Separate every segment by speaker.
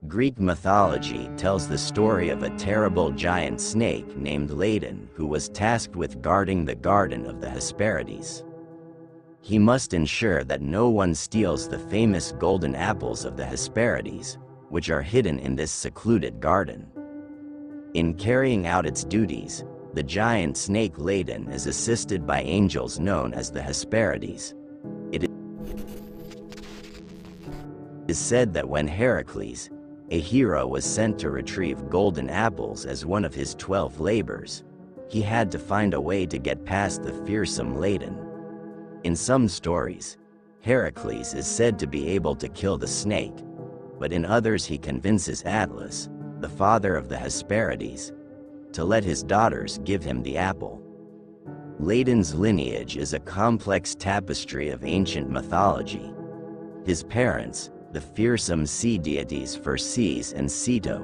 Speaker 1: Greek mythology tells the story of a terrible giant snake named Ladon who was tasked with guarding the garden of the Hesperides. He must ensure that no one steals the famous golden apples of the Hesperides, which are hidden in this secluded garden. In carrying out its duties, the giant snake Ladon is assisted by angels known as the Hesperides. It is said that when Heracles, a hero, was sent to retrieve golden apples as one of his 12 labors, he had to find a way to get past the fearsome Ladon. In some stories, Heracles is said to be able to kill the snake, but in others he convinces Atlas, the father of the Hesperides, to let his daughters give him the apple. Ladon's lineage is a complex tapestry of ancient mythology. His parents, the fearsome sea deities Heracles and Ceto,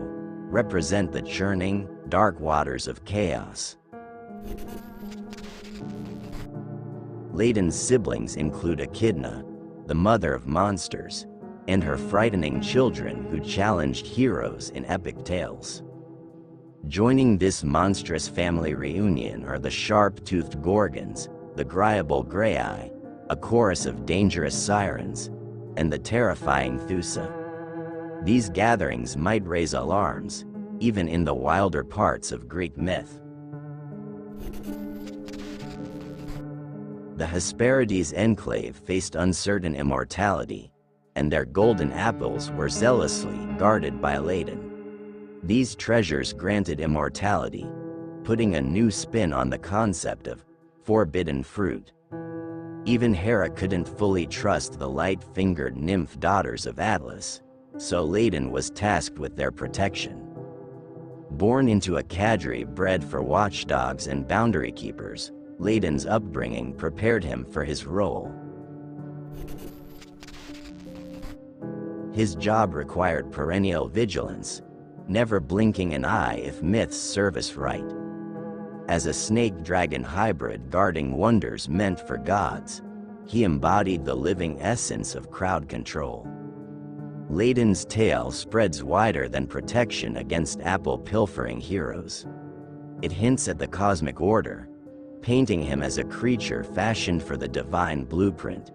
Speaker 1: represent the churning, dark waters of chaos. Ladon's siblings include Echidna, the mother of monsters, and her frightening children who challenged heroes in epic tales. Joining this monstrous family reunion are the sharp-toothed Gorgons, the Gryable Grey-Eye, a chorus of dangerous sirens, and the terrifying Thusa. These gatherings might raise alarms, even in the wilder parts of Greek myth. The Hesperides enclave faced uncertain immortality, and their golden apples were zealously guarded by Ladon. These treasures granted immortality, putting a new spin on the concept of forbidden fruit. Even Hera couldn't fully trust the light-fingered nymph daughters of Atlas, so Ladon was tasked with their protection. Born into a cadre bred for watchdogs and boundary keepers, Ladon's upbringing prepared him for his role. His job required perennial vigilance, never blinking an eye if myths serve us right. As a snake-dragon hybrid guarding wonders meant for gods, he embodied the living essence of crowd control. Ladon's tale spreads wider than protection against apple-pilfering heroes. It hints at the cosmic order, painting him as a creature fashioned for the divine blueprint.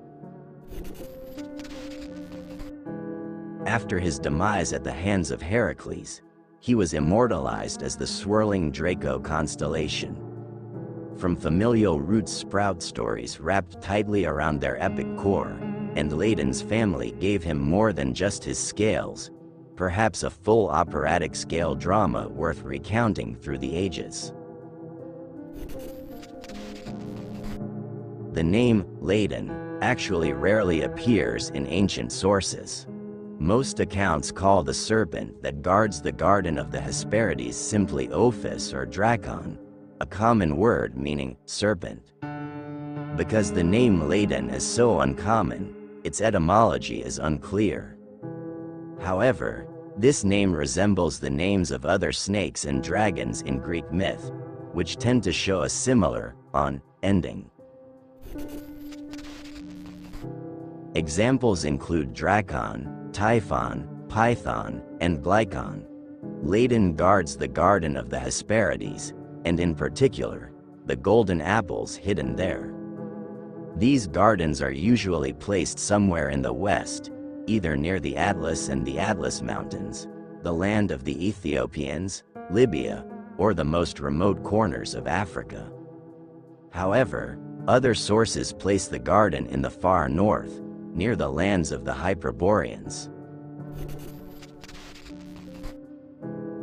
Speaker 1: After his demise at the hands of Heracles, he was immortalized as the swirling Draco constellation. From familial roots sprout stories wrapped tightly around their epic core, and Ladon's family gave him more than just his scales, perhaps a full operatic-scale drama worth recounting through the ages. The name Ladon actually rarely appears in ancient sources. Most accounts call the serpent that guards the garden of the Hesperides simply Ophis or Drakon, a common word meaning serpent. Because the name Ladon is so uncommon, its etymology is unclear. However, this name resembles the names of other snakes and dragons in Greek myth, which tend to show a similar on ending. Examples include Drakon, Typhon, Python, and Glykon. Ladon guards the garden of the Hesperides, and in particular, the golden apples hidden there. These gardens are usually placed somewhere in the west, either near the Atlas and the Atlas Mountains, the land of the Ethiopians, Libya, or the most remote corners of Africa. However, other sources place the garden in the far north, near the lands of the Hyperboreans.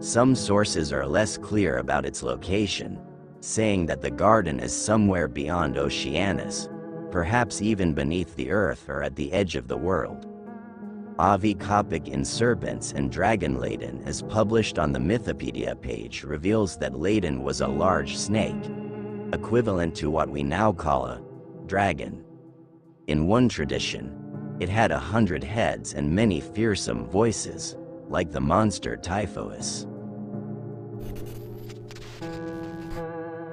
Speaker 1: Some sources are less clear about its location, saying that the garden is somewhere beyond Oceanus, perhaps even beneath the earth or at the edge of the world. Avi Kopic in Serpents and Dragon Ladon, as published on the Mythopedia page, reveals that Ladon was a large snake, equivalent to what we now call a dragon. In one tradition, it had 100 heads and many fearsome voices, like the monster Typhoeus.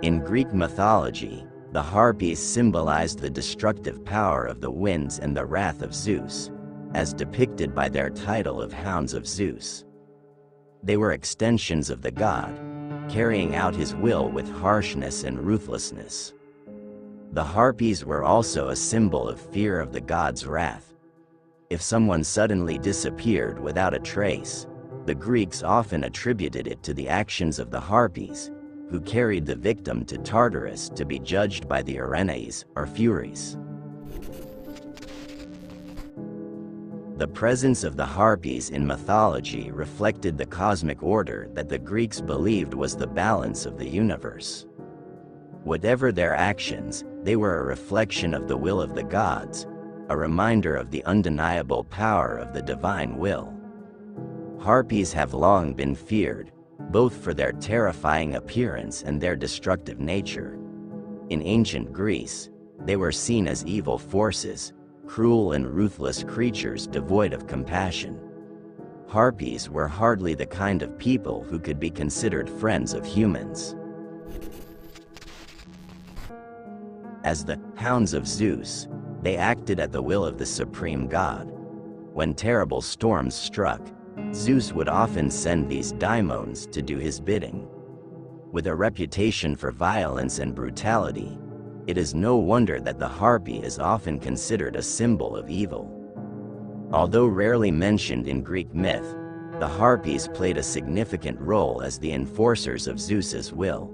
Speaker 1: In Greek mythology, The harpies symbolized the destructive power of the winds and the wrath of Zeus, as depicted by their title of Hounds of Zeus. They were extensions of the god, carrying out his will with harshness and ruthlessness. The harpies were also a symbol of fear of the god's wrath. If someone suddenly disappeared without a trace, the Greeks often attributed it to the actions of the harpies, who carried the victim to Tartarus to be judged by the Erinyes, or Furies. The presence of the harpies in mythology reflected the cosmic order that the Greeks believed was the balance of the universe. Whatever their actions, they were a reflection of the will of the gods, a reminder of the undeniable power of the divine will. Harpies have long been feared, both for their terrifying appearance and their destructive nature. In ancient Greece, they were seen as evil forces, cruel and ruthless creatures devoid of compassion. Harpies were hardly the kind of people who could be considered friends of humans. As the Hounds of Zeus, they acted at the will of the supreme god. When terrible storms struck, Zeus would often send these daimons to do his bidding. With a reputation for violence and brutality, it is no wonder that the harpy is often considered a symbol of evil. Although rarely mentioned in Greek myth, the harpies played a significant role as the enforcers of Zeus's will.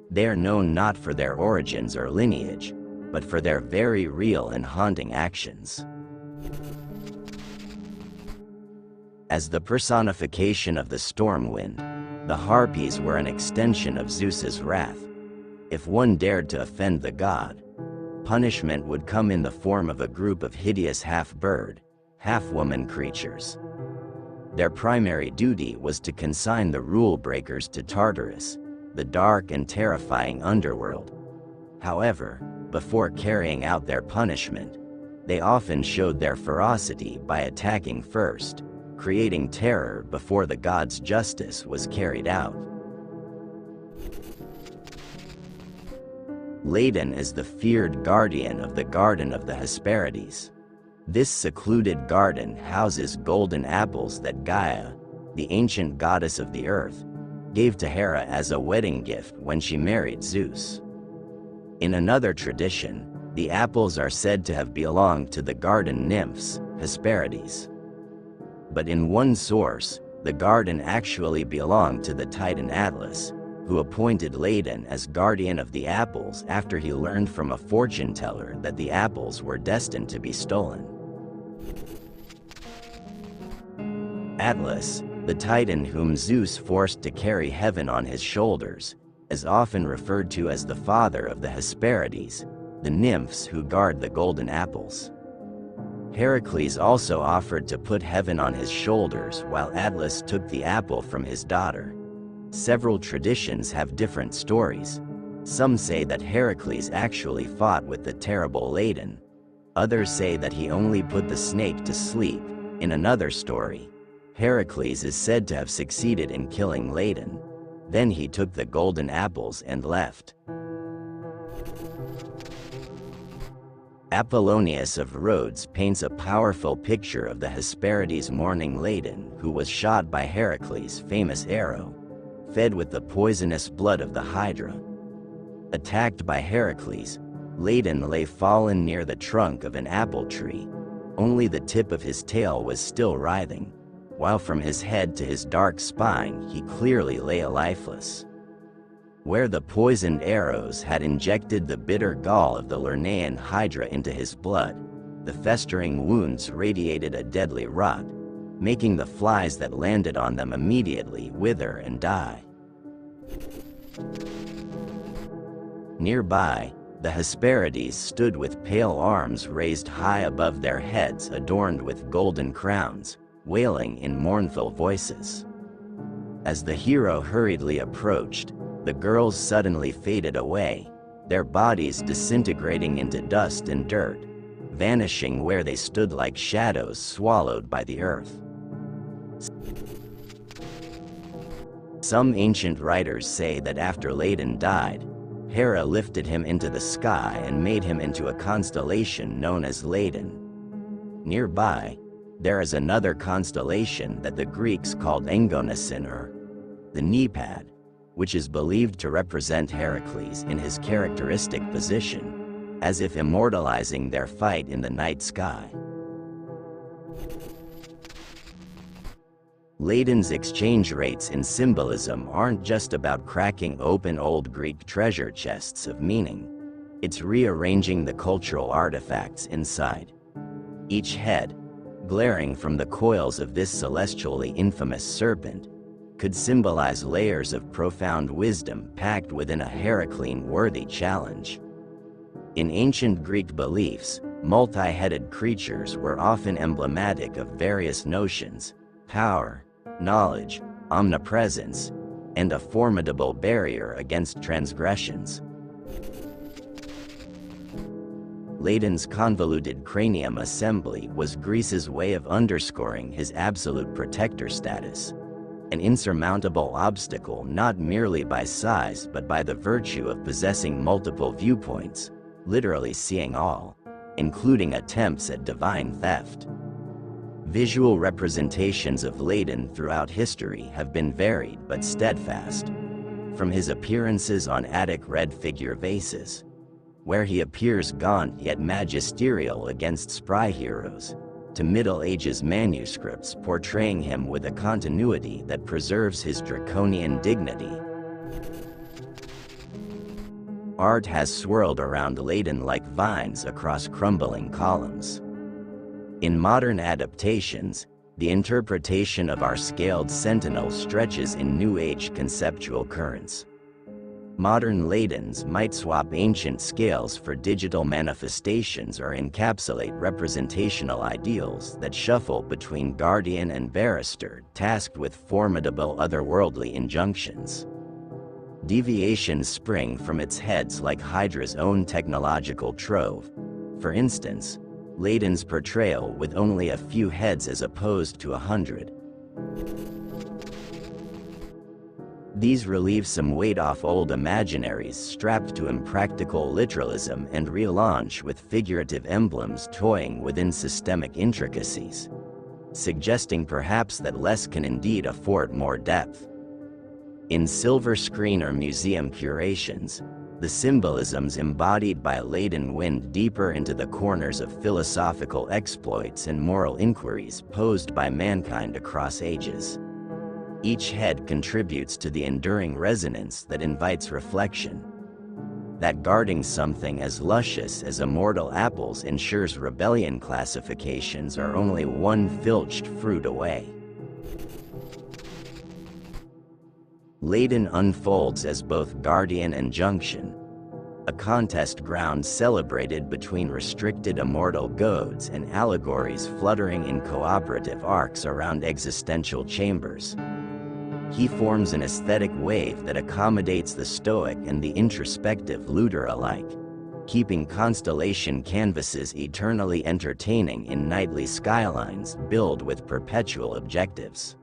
Speaker 1: They are known not for their origins or lineage, but for their very real and haunting actions. As the personification of the storm wind, the harpies were an extension of Zeus's wrath. If one dared to offend the god, punishment would come in the form of a group of hideous half-bird, half-woman creatures. Their primary duty was to consign the rule-breakers to Tartarus, the dark and terrifying underworld. However, before carrying out their punishment, they often showed their ferocity by attacking first, creating terror before the god's justice was carried out. Ladon is the feared guardian of the Garden of the Hesperides. This secluded garden houses golden apples that Gaia, the ancient goddess of the earth, gave to Hera as a wedding gift when she married Zeus. In another tradition, the apples are said to have belonged to the garden nymphs, Hesperides. But in one source, the garden actually belonged to the Titan Atlas, who appointed Ladon as guardian of the apples after he learned from a fortune teller that the apples were destined to be stolen. Atlas, the Titan whom Zeus forced to carry heaven on his shoulders, is often referred to as the father of the Hesperides, the nymphs who guard the golden apples. Heracles also offered to put heaven on his shoulders while Atlas took the apple from his daughter. Several traditions have different stories. Some say that Heracles actually fought with the terrible Ladon. Others say that he only put the snake to sleep. In another story, Heracles is said to have succeeded in killing Ladon. Then he took the golden apples and left. Apollonius of Rhodes paints a powerful picture of the Hesperides mourning Ladon, who was shot by Heracles' famous arrow, fed with the poisonous blood of the Hydra. Attacked by Heracles, Ladon lay fallen near the trunk of an apple tree. Only the tip of his tail was still writhing, while from his head to his dark spine he clearly lay lifeless. Where the poisoned arrows had injected the bitter gall of the Lernaean Hydra into his blood, the festering wounds radiated a deadly rot, making the flies that landed on them immediately wither and die. Nearby, the Hesperides stood with pale arms raised high above their heads adorned with golden crowns, wailing in mournful voices. As the hero hurriedly approached, the girls suddenly faded away, their bodies disintegrating into dust and dirt, vanishing where they stood like shadows swallowed by the earth. Some ancient writers say that after Ladon died, Hera lifted him into the sky and made him into a constellation known as Ladon. Nearby, there is another constellation that the Greeks called Engonasin, or the Knee-pad, which is believed to represent Heracles in his characteristic position, as if immortalizing their fight in the night sky. Ladon's exchange rates in symbolism aren't just about cracking open old Greek treasure chests of meaning. It's rearranging the cultural artifacts inside. Each head, glaring from the coils of this celestially infamous serpent, could symbolize layers of profound wisdom packed within a Heraclean-worthy challenge. In ancient Greek beliefs, multi-headed creatures were often emblematic of various notions: power, knowledge, omnipresence, and a formidable barrier against transgressions. Ladon's convoluted cranium assembly was Greece's way of underscoring his absolute protector status, an insurmountable obstacle not merely by size but by the virtue of possessing multiple viewpoints, literally seeing all, including attempts at divine theft. Visual representations of Ladon throughout history have been varied but steadfast, from his appearances on Attic red figure vases, where he appears gaunt yet magisterial against spry heroes, to Middle Ages manuscripts portraying him with a continuity that preserves his draconian dignity. Art has swirled around Ladon like vines across crumbling columns. In modern adaptations, the interpretation of our scaled sentinel stretches in New Age conceptual currents. Modern Ladons might swap ancient scales for digital manifestations or encapsulate representational ideals that shuffle between guardian and barrister tasked with formidable otherworldly injunctions. Deviations spring from its heads like Hydra's own technological trove. For instance, Ladon's portrayal with only a few heads as opposed to 100. These relieve some weight off old imaginaries strapped to impractical literalism and relaunch with figurative emblems toying within systemic intricacies, suggesting perhaps that less can indeed afford more depth. In silver screen or museum curations, the symbolisms embodied by Ladon wind deeper into the corners of philosophical exploits and moral inquiries posed by mankind across ages. Each head contributes to the enduring resonance that invites reflection. That guarding something as luscious as immortal apples ensures rebellion classifications are only one filched fruit away. Ladon unfolds as both guardian and junction, a contest ground celebrated between restricted immortal goads and allegories fluttering in cooperative arcs around existential chambers. He forms an aesthetic wave that accommodates the stoic and the introspective looter alike, keeping constellation canvases eternally entertaining in nightly skylines billed with perpetual objectives.